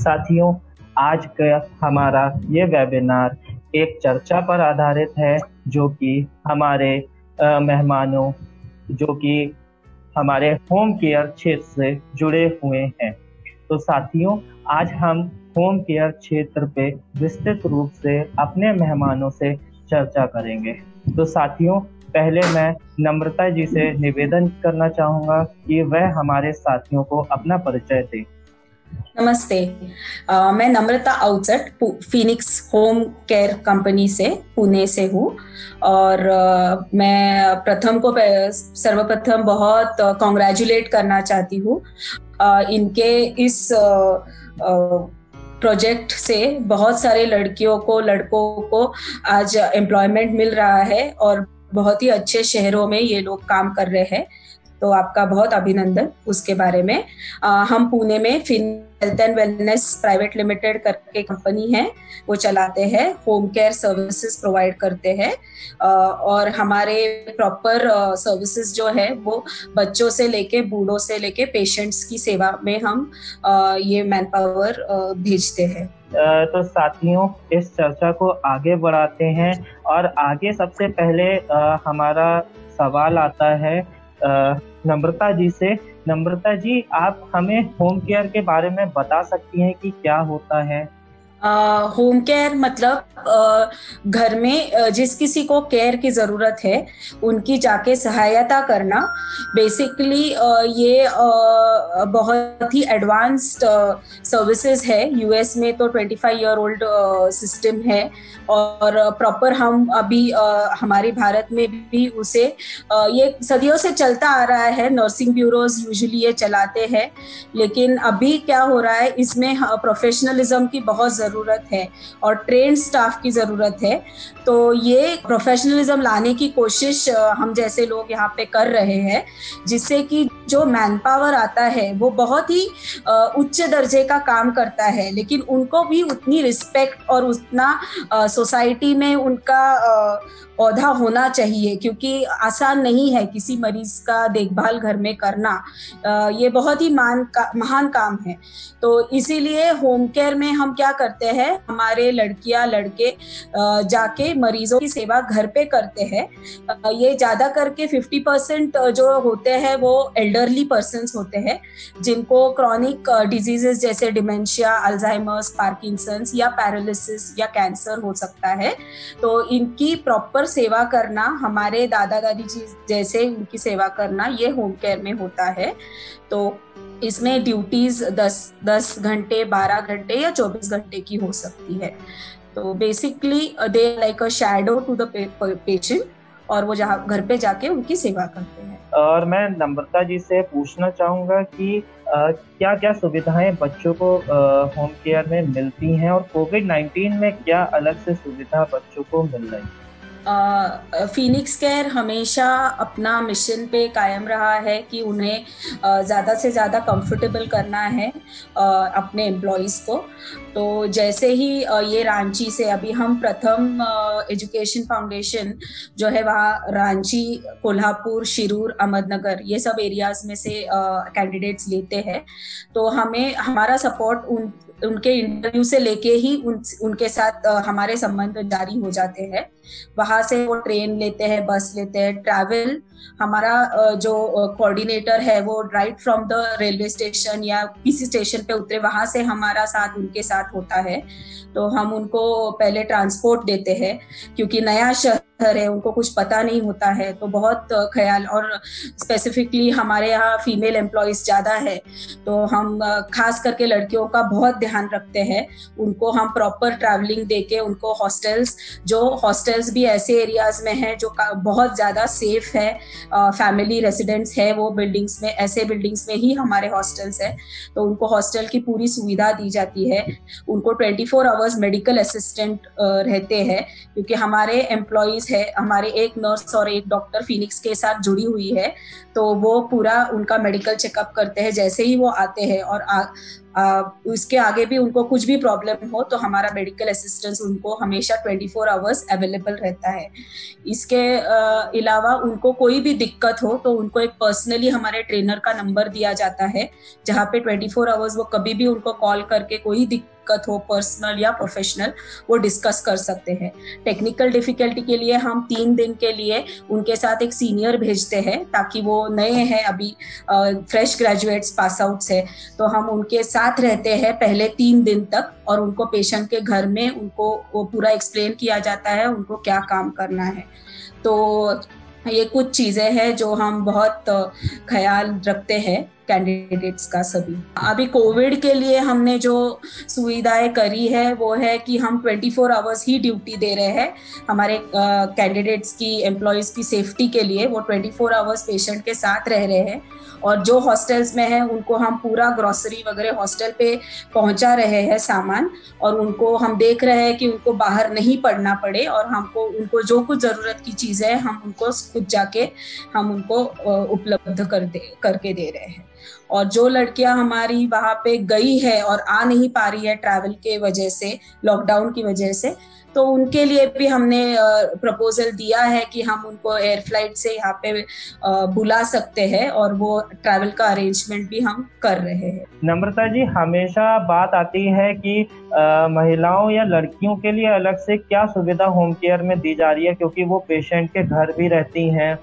साथियों, आज का हमारा ये वेबिनार एक चर्चा पर आधारित है जो कि हमारे मेहमानों जो कि हमारे होम केयर क्षेत्र से जुड़े हुए हैं। तो साथियों, आज हम होम केयर क्षेत्र पे विस्तृत रूप से अपने मेहमानों से चर्चा करेंगे। तो साथियों, पहले मैं नम्रता जी से निवेदन करना चाहूँगा कि वह हमारे साथियों को अपना परिचय दें। नमस्ते, मैं नम्रता Avachat Phoenix home care company से पुणे से हूँ और मैं सर्वप्रथम बहुत कॉन्ग्रेचुलेट करना चाहती हूँ। इनके इस प्रोजेक्ट से बहुत सारे लड़कों को आज एम्प्लॉयमेंट मिल रहा है और बहुत ही अच्छे शहरों में ये लोग काम कर रहे हैं। तो आपका बहुत अभिनंदन उसके बारे में। हम पुणे में health and wellness private limited करके कंपनी है, वो चलाते हैं, होम केयर सर्विसेज प्रोवाइड करते हैं और हमारे प्रॉपर सर्विसेज जो है वो बच्चों से लेके बूढ़ों से लेके पेशेंट्स की सेवा में हम ये मैन पावर भेजते हैं। तो साथियों, इस चर्चा को आगे बढ़ाते हैं और आगे सबसे पहले हमारा सवाल आता है नम्रता जी से। नम्रता जी, आप हमें होम केयर के बारे में बता सकती हैं कि क्या होता है? होम केयर मतलब घर में जिस किसी को केयर की ज़रूरत है उनकी जाके सहायता करना। बेसिकली ये बहुत ही एडवांस्ड सर्विसेज है। यूएस में तो 25 ईयर ओल्ड सिस्टम है और प्रॉपर हम अभी हमारे भारत में भी उसे ये सदियों से चलता आ रहा है। नर्सिंग ब्यूरोज यूजुअली ये चलाते हैं, लेकिन अभी क्या हो रहा है, इसमें प्रोफेशनलिज्म की बहुत ज़रूरत है और ट्रेन स्टाफ की ज़रूरत है। तो ये प्रोफेशनलिज्म लाने की कोशिश हम जैसे लोग यहाँ पे कर रहे हैं, जिससे कि जो मैन पावर आता है वो बहुत ही उच्च दर्जे का काम करता है, लेकिन उनको भी उतनी रिस्पेक्ट और उतना सोसाइटी में उनका औहदा होना चाहिए, क्योंकि आसान नहीं है किसी मरीज का देखभाल घर में करना। ये बहुत ही महान काम है। तो इसीलिए होम केयर में हम क्या करते हैं, हमारे लड़कियां लड़के जाके मरीजों की सेवा घर पे करते हैं। ये ज्यादा करके 50% जो होते हैं वो एल्डरली पर्सन्स होते हैं, जिनको क्रॉनिक डिजीजेस जैसे डिमेंशिया, अल्जाइमर्स, पार्किंसंस या पैरालिसिस या कैंसर हो सकता है। तो इनकी प्रॉपर सेवा करना, हमारे दादा दादी जी जैसे उनकी सेवा करना, ये होम केयर में होता है। तो इसमें ड्यूटीज 10 घंटे, 12 घंटे या 24 घंटे की हो सकती है। तो basically they like a shadow to the patient और वो जहाँ घर पे जाके उनकी सेवा करते हैं। और मैं नम्रता जी से पूछना चाहूँगा कि क्या क्या सुविधाएं बच्चों को होम केयर में मिलती हैं और कोविड-19 में क्या अलग से सुविधा बच्चों को मिल रही है? फिनिक्स केयर हमेशा अपना मिशन पे कायम रहा है कि उन्हें ज़्यादा से ज़्यादा कंफर्टेबल करना है अपने एम्प्लॉयज़ को। तो जैसे ही ये रांची से अभी हम प्रथम एजुकेशन फाउंडेशन जो है वहाँ रांची, कोल्हापुर, शिरूर, अहमदनगर ये सब एरियाज में से कैंडिडेट्स लेते हैं। तो हमें हमारा सपोर्ट उनके इंटरव्यू से लेके ही उनके साथ हमारे संबंध जारी हो जाते हैं। वहां से वो ट्रेन लेते हैं, बस लेते हैं, ट्रैवल हमारा जो कोऑर्डिनेटर है वो right from the railway station या किसी स्टेशन पे उतरे, वहां से हमारा साथ उनके साथ होता है। तो हम उनको पहले ट्रांसपोर्ट देते हैं, क्योंकि नया शहर है, उनको कुछ पता नहीं होता है। तो बहुत ख्याल, और स्पेसिफिकली हमारे यहाँ फीमेल एम्प्लॉयज ज़्यादा है, तो हम खास करके लड़कियों का बहुत ध्यान रखते हैं। उनको हम प्रॉपर ट्रैवलिंग देके उनको हॉस्टल्स भी ऐसे एरियाज में हैं जो बहुत ज़्यादा सेफ है, फैमिली रेसिडेंट्स है वो बिल्डिंग्स में, ऐसे बिल्डिंग्स में ही हमारे हॉस्टल्स है। तो उनको हॉस्टल की पूरी सुविधा दी जाती है। उनको 24 आवर्स मेडिकल असिस्टेंट रहते हैं, क्योंकि हमारे एम्प्लॉयज है, हमारे एक नर्स और एक डॉक्टर फिनिक्स के साथ जुड़ी हुई है। तो वो पूरा उनका मेडिकल चेकअप करते हैं जैसे ही वो आते हैं, और उसके आगे भी उनको कुछ भी प्रॉब्लम हो तो हमारा मेडिकल असिस्टेंस उनको हमेशा 24 आवर्स अवेलेबल रहता है। इसके अलावा उनको कोई भी दिक्कत हो तो उनको एक पर्सनली हमारे ट्रेनर का नंबर दिया जाता है, जहाँ पे 24 आवर्स वो कभी भी उनको कॉल करके कोई दिक्कत हो पर्सनल या प्रोफेशनल वो डिस्कस कर सकते हैं। टेक्निकल डिफिकल्टी के लिए हम 3 दिन के लिए उनके साथ एक सीनियर भेजते हैं, ताकि वो नए हैं, अभी फ्रेश ग्रेजुएट्स पास आउट्स है, तो हम उनके साथ रहते हैं पहले 3 दिन तक, और उनको पेशेंट के घर में उनको वो पूरा एक्सप्लेन किया जाता है उनको क्या काम करना है। तो ये कुछ चीजें हैं जो हम बहुत ख्याल रखते हैं कैंडिडेट्स का सभी। अभी कोविड के लिए हमने जो सुविधाएं करी है वो है कि हम 24 आवर्स ही ड्यूटी दे रहे हैं हमारे कैंडिडेट्स की, एम्प्लॉयज की सेफ्टी के लिए। वो 24 आवर्स पेशेंट के साथ रह रहे हैं, और जो हॉस्टल्स में है उनको हम पूरा ग्रोसरी वगैरह हॉस्टल पे पहुंचा रहे हैं सामान, और उनको हम देख रहे हैं कि उनको बाहर नहीं पड़ना पड़े, और हमको उनको जो कुछ जरूरत की चीजें है हम उनको खुद जाके हम उनको उपलब्ध करके दे रहे हैं। और जो लड़कियां हमारी वहां पे गई है और आ नहीं पा रही है ट्रैवल के वजह से, लॉकडाउन की वजह से, तो उनके लिए भी हमने प्रपोजल दिया है कि हम उनको एयर फ्लाइट से यहाँ पे बुला सकते हैं, और वो ट्रैवल का अरेंजमेंट भी हम कर रहे हैं। नम्रता जी, हमेशा बात आती है कि महिलाओं या लड़कियों के लिए अलग से क्या सुविधा होम केयर में दी जा रही है, क्योंकि वो पेशेंट के घर भी रहती हैं,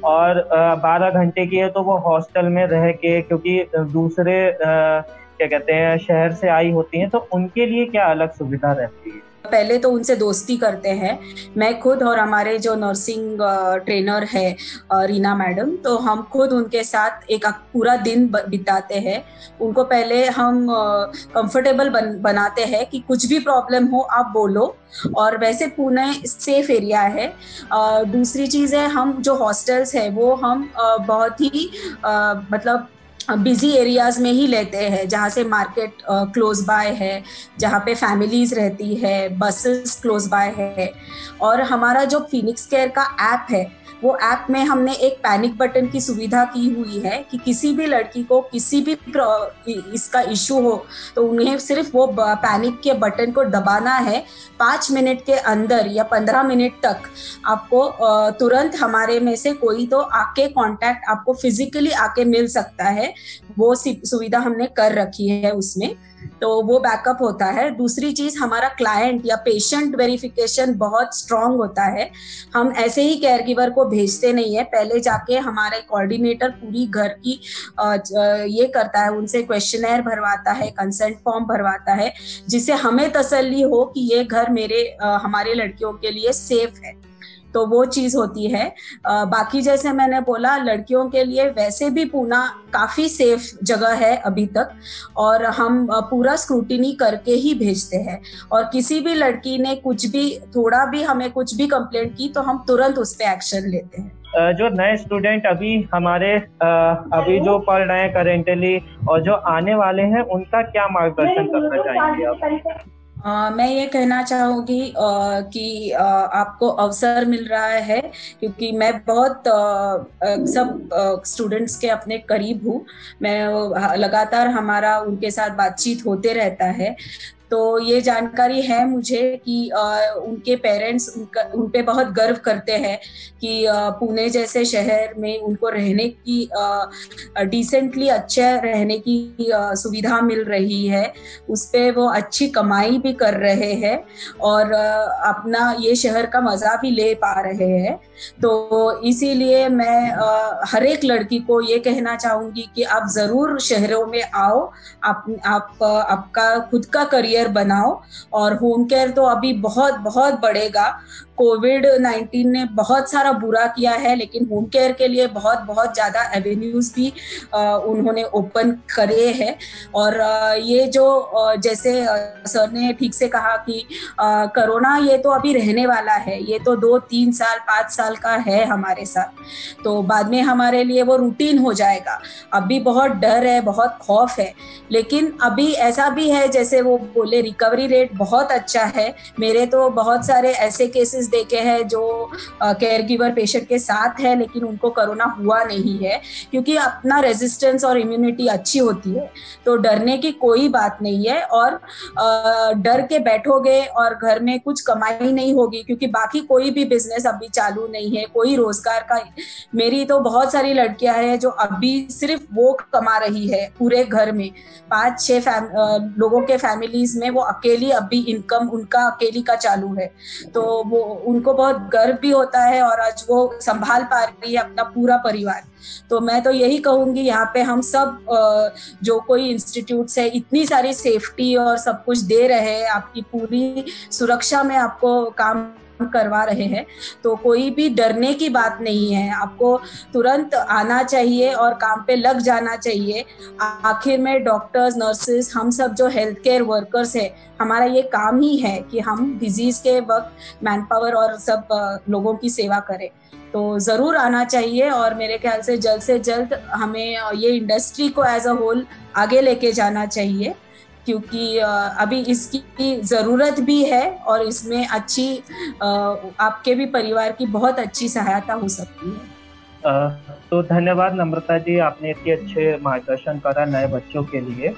और 12 घंटे की है तो वो हॉस्टल में रह के, क्योंकि दूसरे क्या कहते हैं शहर से आई होती हैं, तो उनके लिए क्या अलग सुविधा रहती है? पहले तो उनसे दोस्ती करते हैं, मैं खुद और हमारे जो नर्सिंग ट्रेनर है रीना मैडम, तो हम खुद उनके साथ एक पूरा दिन बिताते हैं। उनको पहले हम कंफर्टेबल बनाते हैं कि कुछ भी प्रॉब्लम हो आप बोलो, और वैसे पुणे सेफ एरिया है। दूसरी चीज़ है, हम जो हॉस्टल्स है वो हम बहुत ही मतलब बिजी एरियाज में ही लेते हैं, जहाँ से मार्केट क्लोज बाय है, जहाँ पे फैमिलीज रहती है, बसेस क्लोज बाय है। और हमारा जो फिनिक्स केयर का ऐप है, वो ऐप में हमने एक पैनिक बटन की सुविधा की हुई है कि किसी भी लड़की को किसी भी इसका इशू हो तो उन्हें सिर्फ वो पैनिक के बटन को दबाना है। 5 मिनट के अंदर या 15 मिनट तक आपको तुरंत हमारे में से कोई तो आके कांटेक्ट आपको फिजिकली आके मिल सकता है। वो सुविधा हमने कर रखी है उसमें, तो वो बैकअप होता है। दूसरी चीज, हमारा क्लाइंट या पेशेंट वेरिफिकेशन बहुत स्ट्रांग होता है। हम ऐसे ही केयर गिवर को भेजते नहीं है, पहले जाके हमारे कोऑर्डिनेटर पूरी घर की ये करता है, उनसे क्वेश्चनर भरवाता है, कंसेंट फॉर्म भरवाता है, जिससे हमें तसल्ली हो कि ये घर हमारे लड़कियों के लिए सेफ है। तो वो चीज होती है। बाकी जैसे मैंने बोला, लड़कियों के लिए वैसे भी पुणे काफी सेफ जगह है अभी तक, और हम पूरा स्क्रूटिनी करके ही भेजते हैं। और किसी भी लड़की ने कुछ भी थोड़ा भी हमें कुछ भी कंप्लेंट की तो हम तुरंत उस पर एक्शन लेते हैं। जो नए स्टूडेंट अभी हमारे अभी जो पढ़ रहे हैं करेंटली, और जो आने वाले हैं, उनका क्या मार्गदर्शन करना चाहेंगे आप? मैं ये कहना चाहूँगी कि आपको अवसर मिल रहा है, क्योंकि मैं बहुत सब स्टूडेंट्स के अपने करीब हूँ। मैं लगातार हमारा उनके साथ बातचीत होते रहता है, तो ये जानकारी है मुझे कि उनके पेरेंट्स उन पे बहुत गर्व करते हैं कि पुणे जैसे शहर में उनको रहने की डिसेंटली अच्छा रहने की सुविधा मिल रही है। उस पे वो अच्छी कमाई भी कर रहे हैं और अपना ये शहर का मजा भी ले पा रहे हैं। तो इसीलिए मैं हर एक लड़की को ये कहना चाहूंगी कि आप जरूर शहरों में आओ, आपका खुद का करियर बनाओ। और होम केयर तो अभी बहुत बहुत बढ़ेगा। कोविड-19 ने बहुत सारा बुरा किया है, लेकिन होम केयर के लिए बहुत बहुत ज़्यादा एवेन्यूज भी उन्होंने ओपन करे हैं। और ये जो जैसे सर ने ठीक से कहा कि कोरोना ये तो अभी रहने वाला है, ये तो 2-3 साल 5 साल का है हमारे साथ, तो बाद में हमारे लिए वो रूटीन हो जाएगा। अभी बहुत डर है, बहुत खौफ है, लेकिन अभी ऐसा भी है जैसे वो बोले रिकवरी रेट बहुत अच्छा है। मेरे तो बहुत सारे ऐसे केसेस केसेस देखे हैं जो केयर गिवर पेशेंट के साथ है लेकिन उनको कोरोना हुआ नहीं है, क्योंकि अपना रेजिस्टेंस और इम्यूनिटी अच्छी होती है, तो डरने की कोई बात नहीं है। और डर के बैठोगे और घर में कुछ कमाई नहीं होगी, क्योंकि बाकी कोई भी बिजनेस अभी चालू नहीं है, कोई रोजगार का। मेरी तो बहुत सारी लड़कियां हैं जो अभी सिर्फ वो कमा रही है पूरे घर में, 5-6 लोगों के फैमिलीज में वो अकेली अभी इनकम उनका अकेली का चालू है, तो वो उनको बहुत गर्व भी होता है और आज वो संभाल पा रही है अपना पूरा परिवार। तो मैं तो यही कहूंगी, यहाँ पे हम सब जो कोई इंस्टीट्यूट्स है इतनी सारी सेफ्टी और सब कुछ दे रहे हैं, आपकी पूरी सुरक्षा में आपको काम करवा रहे हैं, तो कोई भी डरने की बात नहीं है। आपको तुरंत आना चाहिए और काम पे लग जाना चाहिए। आखिर में डॉक्टर्स, नर्सेस, हम सब जो हेल्थ केयर वर्कर्स है, हमारा ये काम ही है कि हम डिजीज के वक्त मैन पावर और सब लोगों की सेवा करें। तो जरूर आना चाहिए और मेरे ख्याल से जल्द हमें ये इंडस्ट्री को एज अ होल आगे लेके जाना चाहिए, क्योंकि अभी इसकी ज़रूरत भी है और इसमें अच्छी आपके भी परिवार की बहुत अच्छी सहायता हो सकती है। तो धन्यवाद नम्रता जी, आपने इतने अच्छे मार्गदर्शन करा नए बच्चों के लिए।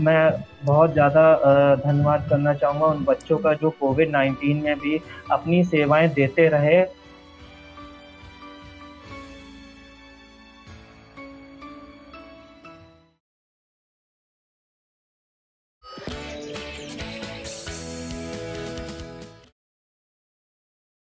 मैं बहुत ज़्यादा धन्यवाद करना चाहूँगा उन बच्चों का जो कोविड-19 में भी अपनी सेवाएं देते रहे